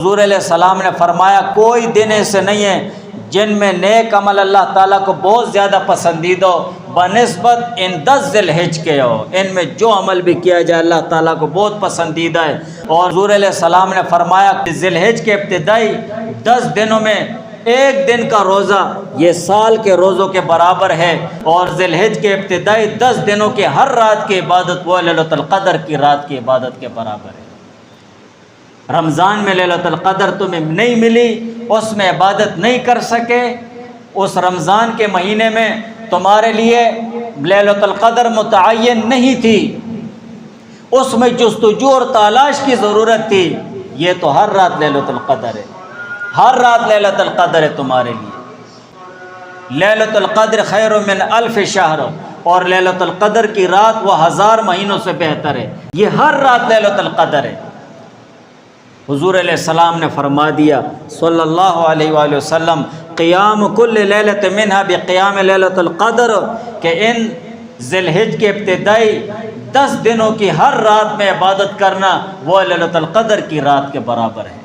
حضور علیہ السلام نے فرمایا کوئی دن ایسے نہیں ہے جن میں نیک عمل اللہ تعالیٰ کو بہت زیادہ پسندیدہ ہو بنسبت ان 10 ذی الحج کے ہو۔ ان میں جو عمل بھی کیا جائے اللہ تعالیٰ کو بہت پسندیدہ ہے۔ اور حضور علیہ السلام نے فرمایا کہ ذی الحج کے ابتدائی 10 دنوں میں ایک دن کا روزہ یہ سال کے روزوں کے برابر ہے، اور ذی الحج کے ابتدائی 10 دنوں کے ہر رات کی عبادت وہ لیلۃ القدر کی رات کی عبادت کے برابر ہے۔ رمضان میں لیلۃ القدر تمہیں نہیں ملی، اس میں عبادت نہیں کر سکے، اس رمضان کے مہینے میں تمہارے لیے لیلۃ القدر متعین نہیں تھی، اس میں جستجو اور تلاش کی ضرورت تھی۔ یہ تو ہر رات لیلۃ القدر ہے، ہر رات لیلۃ القدر ہے تمہارے لیے۔ لیلۃ القدر خیر من 1000 شہر، اور لیلۃ القدر کی رات وہ 1000 مہینوں سے بہتر ہے۔ یہ ہر رات لیلۃ القدر ہے۔ حضور علیہ السلام نے فرما دیا صلی اللہ علیہ وآلہ وسلم قیام کل لیلۃ منہا بقیام لیلۃ القدر، کہ ان ذی الحج کے ابتدائی 10 دنوں کی ہر رات میں عبادت کرنا وہ لیلۃ القدر کی رات کے برابر ہے۔